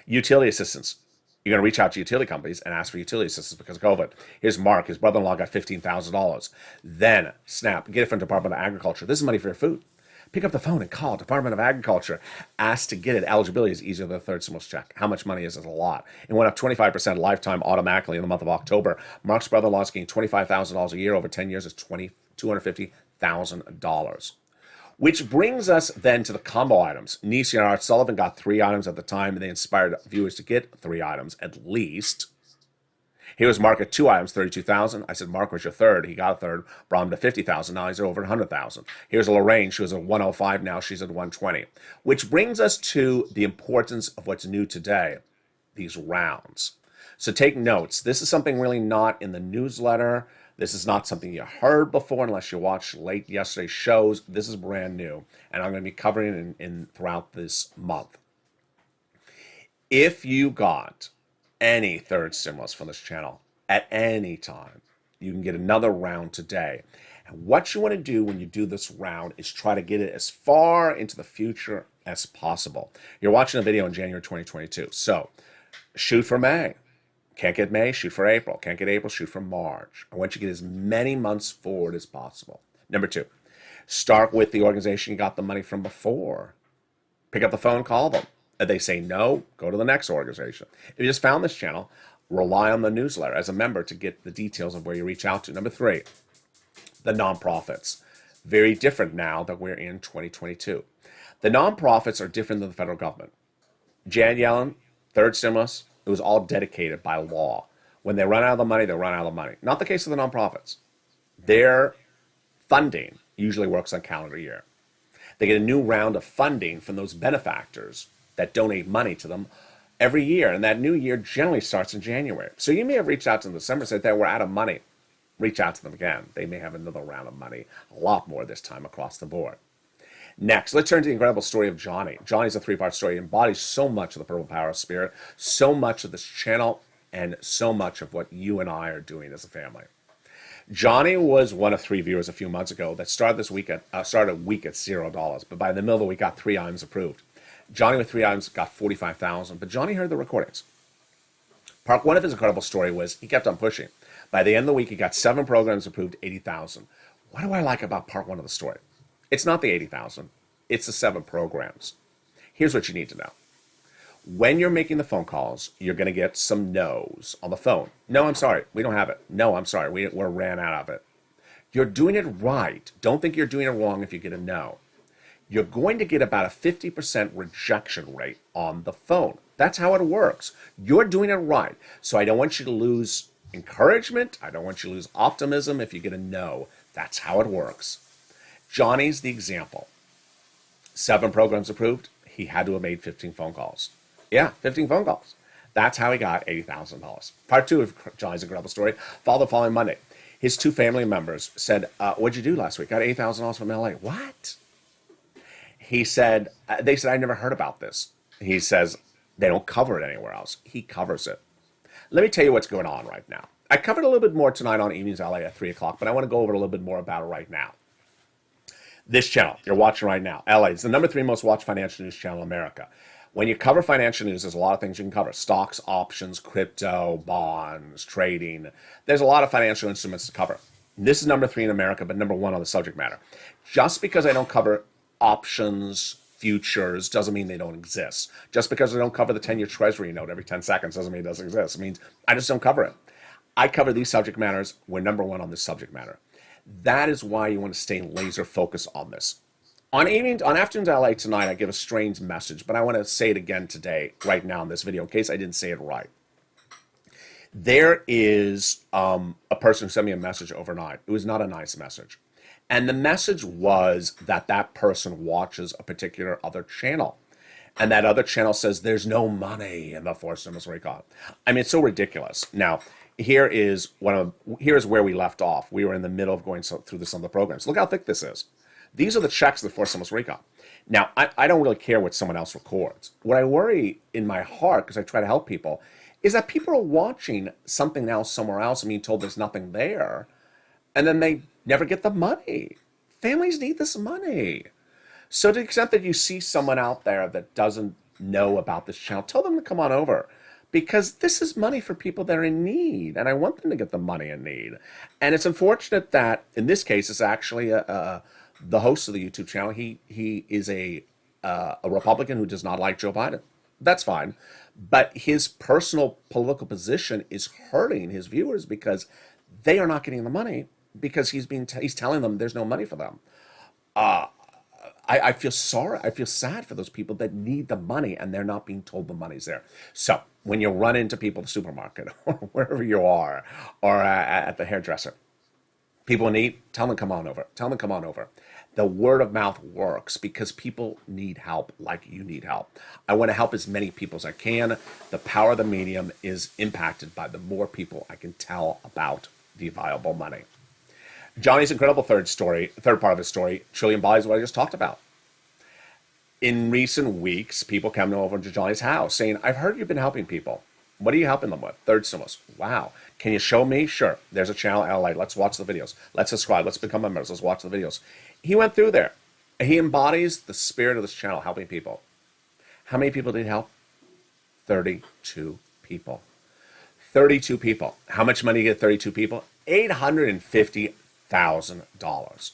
Utility assistance. You're going to reach out to utility companies and ask for utility assistance because of COVID. Here's Mark. His brother-in-law got $15,000. Then, snap, get it from Department of Agriculture. This is money for your food. Pick up the phone and call Department of Agriculture. Ask to get it. Eligibility is easier than the third stimulus check. How much money is it? A lot. It went up 25% lifetime automatically in the month of October. Mark's brother-in-law is getting $25,000 a year over 10 years. It's $250,000. Which brings us then to the combo items. Nisi and Art Sullivan got 3 items at the time, and they inspired viewers to get 3 items at least. Here was Mark at 2 items, $32,000. I said, Mark was your third. He got a third. Brought him to $50,000. Now he's at over $100,000. Here's Lorraine. She was at 105. Now she's at 120. Which brings us to the importance of what's new today, these rounds. So take notes. This is something really not in the newsletter. This is not something you heard before unless you watched late yesterday's shows. This is brand new, and I'm going to be covering it throughout this month. If you got any third stimulus from this channel at any time, you can get another round today. And what you want to do when you do this round is try to get it as far into the future as possible. You're watching a video in January 2022, so shoot for May. Can't get May, shoot for April. Can't get April, shoot for March. I want you to get as many months forward as possible. Number 2, start with the organization you got the money from before. Pick up the phone, call them. If they say no, go to the next organization. If you just found this channel, rely on the newsletter as a member to get the details of where you reach out to. Number 3, the nonprofits. Very different now that we're in 2022. The nonprofits are different than the federal government. Jan Yellen, third stimulus, it was all dedicated by law. When they run out of the money, they run out of the money. Not the case of the nonprofits. Their funding usually works on calendar year. They get a new round of funding from those benefactors that donate money to them every year. And that new year generally starts in January. So you may have reached out to them in December and said that we're out of money. Reach out to them again. They may have another round of money, a lot more this time across the board. Next, let's turn to the incredible story of Johnny. Johnny's a 3-part story. It embodies so much of the purple power of spirit, so much of this channel, and so much of what you and I are doing as a family. Johnny was one of 3 viewers a few months ago that started a week at $0, but by the middle of the week got 3 items approved. Johnny with 3 items got $45,000, but Johnny heard the recordings. Part 1 of his incredible story was he kept on pushing. By the end of the week, he got 7 programs approved, $80,000. What do I like about part 1 of the story? It's not the $80,000. It's the 7 programs. Here's what you need to know. When you're making the phone calls, you're going to get some no's on the phone. No, I'm sorry. We don't have it. No, I'm sorry. We're ran out of it. You're doing it right. Don't think you're doing it wrong if you get a no. You're going to get about a 50% rejection rate on the phone. That's how it works. You're doing it right. So I don't want you to lose encouragement. I don't want you to lose optimism if you get a no. That's how it works. Johnny's the example. 7 programs approved. He had to have made 15 phone calls. Yeah, 15 phone calls. That's how he got $80,000. Part 2 of Johnny's incredible story followed the following Monday. His 2 family members said, what'd you do last week? Got $8,000 from LA. What? He said, they said, I never heard about this. He says, they don't cover it anywhere else. He covers it. Let me tell you what's going on right now. I covered a little bit more tonight on Evenings LA at 3 o'clock, but I want to go over a little bit more about it right now. This channel you're watching right now, LA, is the number 3 most watched financial news channel in America. When you cover financial news, there's a lot of things you can cover: stocks, options, crypto, bonds, trading. There's a lot of financial instruments to cover. This is number 3 in America, but number 1 on the subject matter. Just because I don't cover options, futures, doesn't mean they don't exist. Just because I don't cover the 10-year Treasury note every 10 seconds doesn't mean it doesn't exist. It means I just don't cover it. I cover these subject matters. We're number 1 on this subject matter. That is why you want to stay laser focused on this. On Afternoons LA tonight, I give a strange message, but I want to say it again today, right now in this video, in case I didn't say it right. There is a person who sent me a message overnight. It was not a nice message. And the message was that that person watches a particular other channel. And that other channel says there's no money in the four stimulus recall. I mean, it's so ridiculous. Now, here's where we left off. We were in the middle of going through some of the programs. Look how thick this is. These are the checks of the four stimulus recall. Now, I don't really care what someone else records. What I worry in my heart, because I try to help people, is that people are watching something else somewhere else and being told there's nothing there, and then they never get the money. Families need this money. So to the extent that you see someone out there that doesn't know about this channel, tell them to come on over, because this is money for people that are in need, and I want them to get the money in need. And it's unfortunate that in this case, it's actually the host of the YouTube channel. He is a Republican who does not like Joe Biden. That's fine. But his personal political position is hurting his viewers because they are not getting the money, because he's telling them there's no money for them. I feel sorry. I feel sad for those people that need the money and they're not being told the money's there. So when you run into people at the supermarket or wherever you are, or at the hairdresser, people in need, tell them to come on over. Tell them to come on over. The word of mouth works because people need help like you need help. I want to help as many people as I can. The power of the medium is impacted by the more people I can tell about the viable money. Johnny's incredible third part of his story, truly embodies what I just talked about. In recent weeks, people come over to Johnny's house saying, I've heard you've been helping people. What are you helping them with? Third stimulus. Wow. Can you show me? Sure. There's a channel, LALATE. Let's watch the videos. Let's subscribe. Let's become members. Let's watch the videos. He went through there. He embodies the spirit of this channel, helping people. How many people did he help? 32 people. 32 people. How much money get 32 people? $850,000.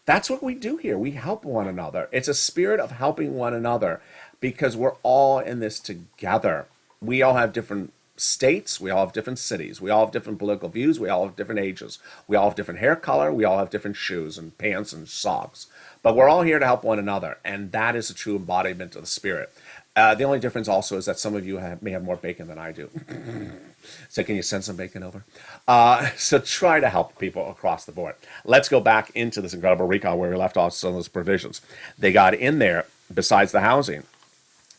That's what we do here. We help one another. It's a spirit of helping one another because we're all in this together. We all have different states. We all have different cities. We all have different political views. We all have different ages. We all have different hair color. We all have different shoes and pants and socks. But we're all here to help one another, and that is a true embodiment of the spirit. The only difference also is that some of you may have more bacon than I do. So can you send some bacon over? So try to help people across the board. Let's go back into this incredible recall where we left off some of those provisions. They got in there, besides the housing,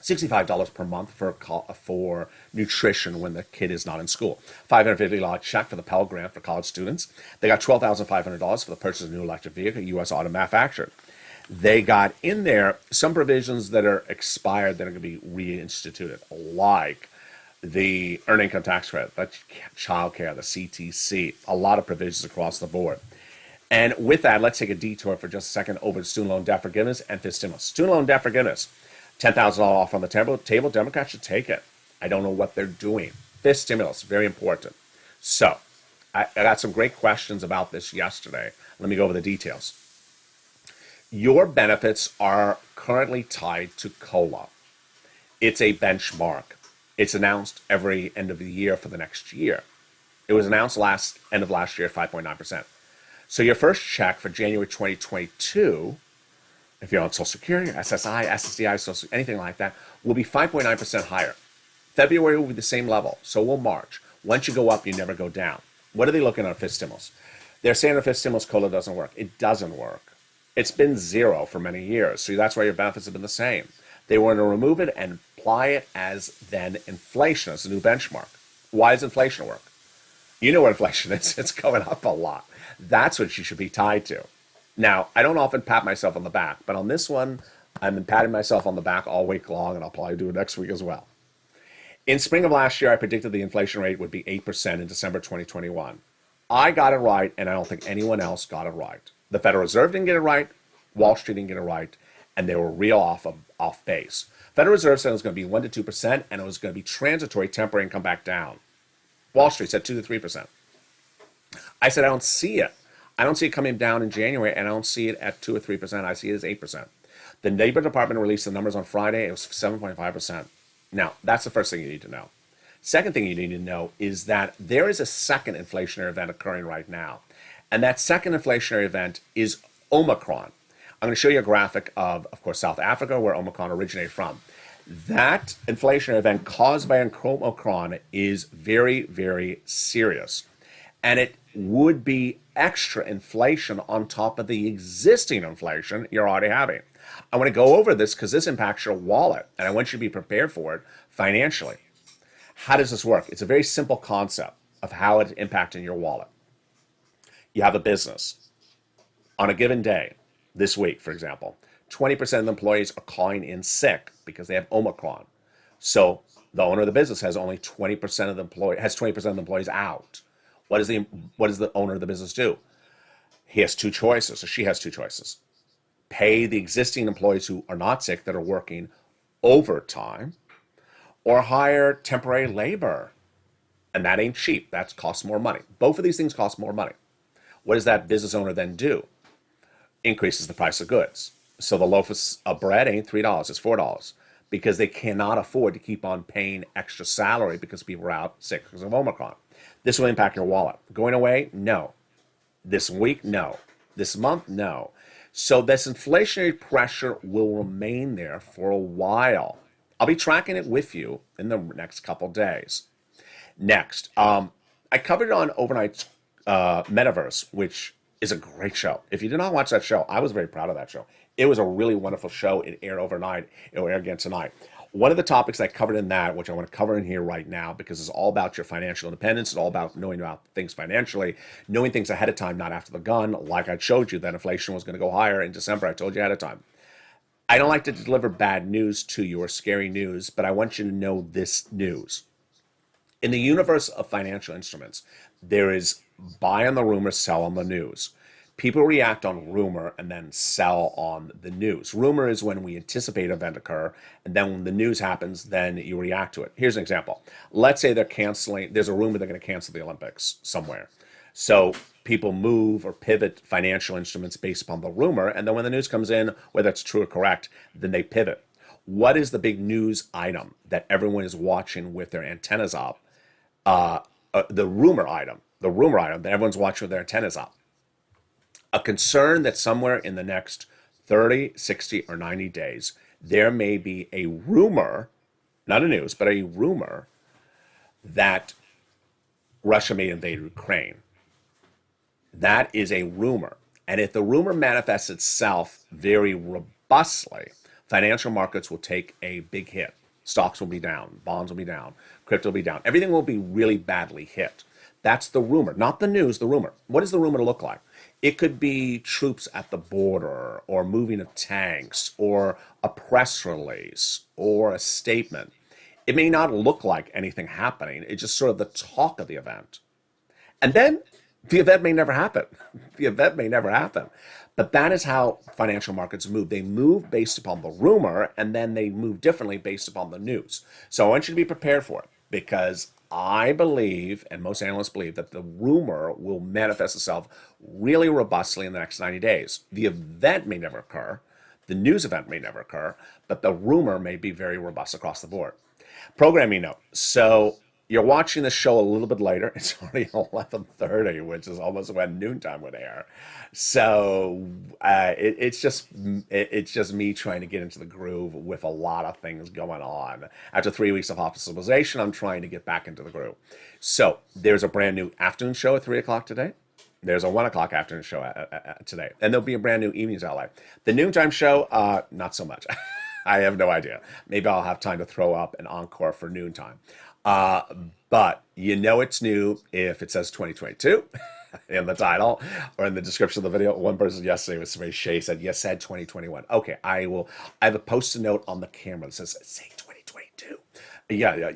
$65 per month for nutrition when the kid is not in school. $550 check for the Pell Grant for college students. They got $12,500 for the purchase of a new electric vehicle, U.S. auto manufactured. They got in there some provisions that are expired that are going to be reinstituted, like the earned income tax credit, the child care, the CTC, a lot of provisions across the board. And with that, let's take a detour for just a second over to student loan debt forgiveness and fifth stimulus. Student loan debt forgiveness, $10,000 off on the table. Democrats should take it. I don't know what they're doing. Fifth stimulus, very important. So I got some great questions about this yesterday. Let me go over the details. Your benefits are currently tied to COLA. It's a benchmark. It's announced every end of the year for the next year. It was announced end of last year at 5.9%. So your first check for January 2022, if you're on Social Security, SSI, SSDI, Social, anything like that, will be 5.9% higher. February will be the same level. So will March. Once you go up, you never go down. What are they looking at fifth stimulus? They're saying the fifth stimulus COLA doesn't work. It doesn't work. It's been zero for many years, so that's why your benefits have been the same. They want to remove it and apply it as then inflation, as a new benchmark. Why does inflation work? You know what inflation is. It's going up a lot. That's what you should be tied to. Now, I don't often pat myself on the back, but on this one, I've been patting myself on the back all week long, and I'll probably do it next week as well. In spring of last year, I predicted the inflation rate would be 8% in December 2021. I got it right, and I don't think anyone else got it right. The Federal Reserve didn't get it right, Wall Street didn't get it right, and they were real off base. Federal Reserve said it was going to be 1 to 2%, and it was going to be transitory, temporary, and come back down. Wall Street said 2 to 3%. I said I don't see it. I don't see it coming down in January, and I don't see it at 2 or 3%. I see it as 8%. The Labor Department released the numbers on Friday. It was 7.5%. Now, that's the first thing you need to know. Second thing you need to know is that there is a second inflationary event occurring right now. And that second inflationary event is Omicron. I'm going to show you a graphic of course, South Africa, where Omicron originated from. That inflationary event caused by Omicron is very, very serious. And it would be extra inflation on top of the existing inflation you're already having. I want to go over this because this impacts your wallet, and I want you to be prepared for it financially. How does this work? It's a very simple concept of how it's impacting your wallet. You have a business. On a given day, this week, for example, 20% of the employees are calling in sick because they have Omicron. So the owner of the business has only 20% of the employees out. What does the owner of the business do? He has two choices, or she has two choices. Pay the existing employees who are not sick that are working overtime, or hire temporary labor. And that ain't cheap. That costs more money. Both of these things cost more money. What does that business owner then do? Increases the price of goods. So the loaf of bread ain't $3, it's $4, because they cannot afford to keep on paying extra salary because people are out sick because of Omicron. This will impact your wallet. Going away? No. This week? No. This month? No. So this inflationary pressure will remain there for a while. I'll be tracking it with you in the next couple days. Next, I covered it on Overnight Metaverse, which is a great show. If you did not watch that show, I was very proud of that show. It was a really wonderful show. It aired overnight. It will air again tonight. One of the topics I covered in that, which I want to cover in here right now, because it's all about your financial independence. It's all about knowing about things financially, knowing things ahead of time, not after the gun. Like I showed you that inflation was going to go higher in December. I told you ahead of time. I don't like to deliver bad news to you or scary news, but I want you to know this news. In the universe of financial instruments, there is buy on the rumor, sell on the news. People react on rumor and then sell on the news. Rumor is when we anticipate an event occur, and then when the news happens, then you react to it. Here's an example. Let's say there's a rumor they're going to cancel the Olympics somewhere. So people move or pivot financial instruments based upon the rumor, and then when the news comes in, whether it's true or correct, then they pivot. What is the big news item that everyone is watching with their antennas up? The rumor item that everyone's watching with their antennas up. A concern that somewhere in the next 30, 60, or 90 days, there may be a rumor, not a news, but a rumor that Russia may invade Ukraine. That is a rumor. And if the rumor manifests itself very robustly, financial markets will take a big hit. Stocks will be down, bonds will be down, crypto will be down. Everything will be really badly hit. That's the rumor, not the news, the rumor. What does the rumor look like? It could be troops at the border, or moving of tanks, or a press release, or a statement. It may not look like anything happening. It's just sort of the talk of the event. And then the event may never happen. The event may never happen. But that is how financial markets move. They move based upon the rumor, and then they move differently based upon the news. So I want you to be prepared for it, because I believe, and most analysts believe, that the rumor will manifest itself really robustly in the next 90 days. The event may never occur. The news event may never occur, but the rumor may be very robust across the board. Programming note. So you're watching the show a little bit later. It's already 11:30, which is almost when noontime would air. So it's just me trying to get into the groove with a lot of things going on. After 3 weeks of hospitalization, I'm trying to get back into the groove. So there's a brand new afternoon show at 3 o'clock today. There's a 1 o'clock afternoon show today. And there'll be a brand new evenings outlet. The noontime show, not so much. I have no idea. Maybe I'll have time to throw up an encore for noontime. But you know it's new if it says 2022 in the title or in the description of the video. One person yesterday was very Shay said, "Yes, said 2021." Okay, I have a post-it note on the camera that says, "Say 2022." Yeah.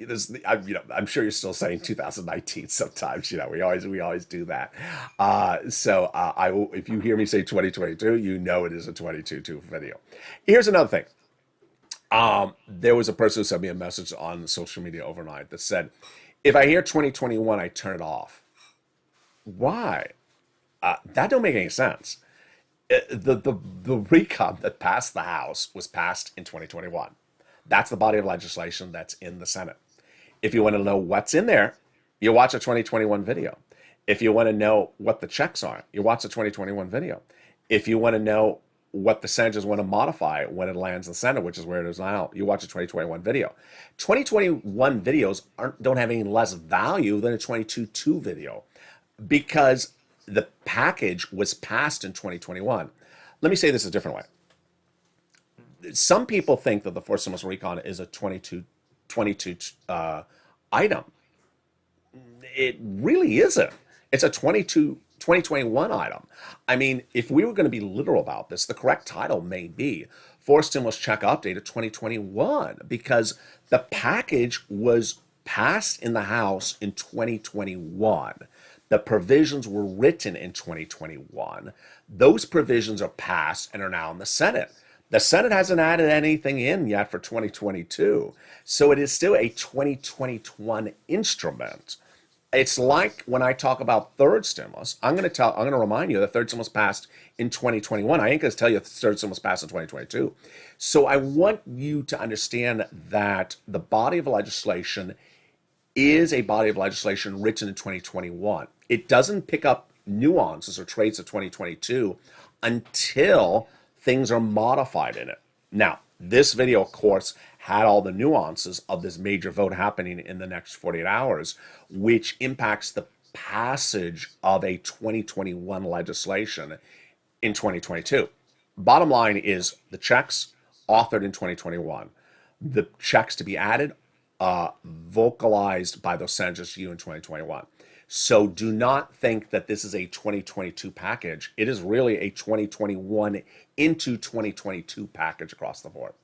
I'm sure you're still saying 2019 sometimes. We always do that. So I will. If you hear me say 2022, you know it is a 2022 video. Here's another thing. There was a person who sent me a message on social media overnight that said, if I hear 2021, I turn it off. Why? That don't make any sense. The recon that passed the House was passed in 2021. That's the body of legislation that's in the Senate. If you want to know what's in there, you watch a 2021 video. If you want to know what the checks are, you watch the 2021 video. If you want to know what the senators want to modify when it lands in the Senate, which is where it is now, you watch a 2021 video. 2021 videos don't have any less value than a 22.2 video because the package was passed in 2021. Let me say this a different way. Some people think that the fourth stimulus recon is a 22 item. It really isn't. It's a 2021 item. I mean, if we were going to be literal about this, the correct title may be Fourth Stimulus Check Update of 2021 because the package was passed in the House in 2021. The provisions were written in 2021. Those provisions are passed and are now in the Senate. The Senate hasn't added anything in yet for 2022. So it is still a 2021 instrument. It's like when I talk about third stimulus, I'm going to remind you that third stimulus passed in 2021. I ain't going to tell you the third stimulus passed in 2022. So I want you to understand that the body of legislation is a body of legislation written in 2021. It doesn't pick up nuances or traits of 2022 until things are modified in it. Now, this video, of course, had all the nuances of this major vote happening in the next 48 hours, which impacts the passage of a 2021 legislation in 2022. Bottom line is the checks authored in 2021, the checks to be added, vocalized by those senators to you in 2021. So do not think that this is a 2022 package. It is really a 2021 into 2022 package across the board.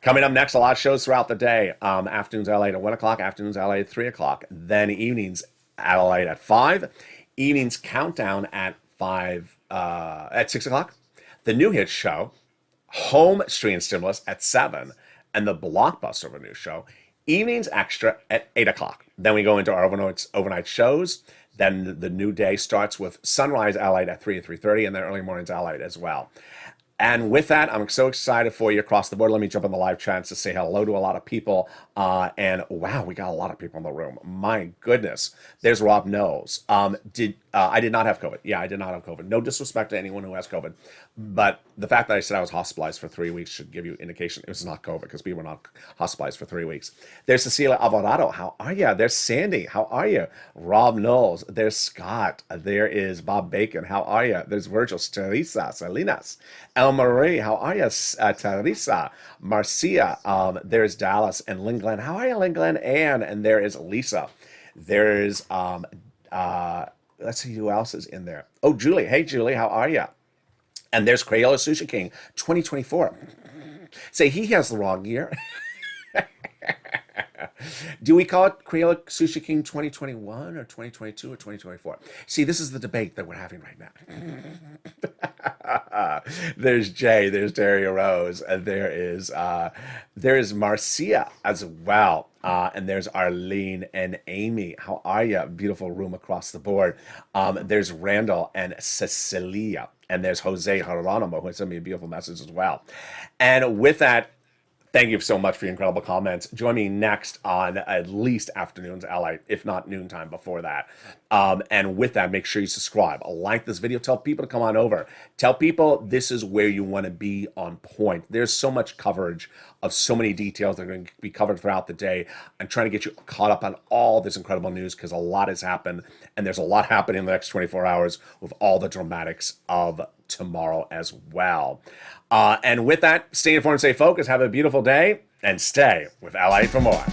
Coming up next, a lot of shows throughout the day. Afternoons LA at 1 o'clock, afternoons LA at 3 o'clock, then evenings LA at 5, evenings countdown at 6 o'clock, the new hit show, home stream stimulus at 7, and the blockbuster of a new show, evenings extra at 8 o'clock. Then we go into our overnight shows. Then the new day starts with sunrise LA at 3 or 3:30, and then early mornings LA as well. And with that, I'm so excited for you across the board. Let me jump on the live chat to say hello to a lot of people. And wow, we got a lot of people in the room. My goodness. There's Rob Knowles. I did not have COVID. Yeah, I did not have COVID. No disrespect to anyone who has COVID. But the fact that I said I was hospitalized for 3 weeks should give you indication it was not COVID because we were not hospitalized for 3 weeks. There's Cecilia Alvarado. How are you? There's Sandy. How are you? Rob Knowles. There's Scott. There is Bob Bacon. How are you? There's Virgil, Teresa, Salinas. El Marie, how are you? Teresa, Marcia, there's Dallas and Lynn Glenn. How are you, Lynn Glenn? Ann, and there is Lisa. There's, let's see who else is in there. Oh, Julie. Hey, Julie, how are you? And there's Crayola Sushi King, 2024. Say he has the wrong year. Do we call it Crayola Sushi King 2021 or 2022 or 2024? See, this is the debate that we're having right now. There's Jay, there's Daria Rose, and there is Marcia as well. And there's Arlene and Amy. How are you? Beautiful room across the board. There's Randall and Cecilia. And there's Jose Geronimo, who sent me a beautiful message as well. And with that, thank you so much for your incredible comments. Join me next on at least afternoons LA, if not noontime before that. And with that, make sure you subscribe. Like this video. Tell people to come on over. Tell people this is where you want to be on point. There's so much coverage of so many details that are going to be covered throughout the day. I'm trying to get you caught up on all this incredible news because a lot has happened. And there's a lot happening in the next 24 hours with all the dramatics of tomorrow as well. And with that, stay informed, stay focused, have a beautiful day, and stay with LA for more.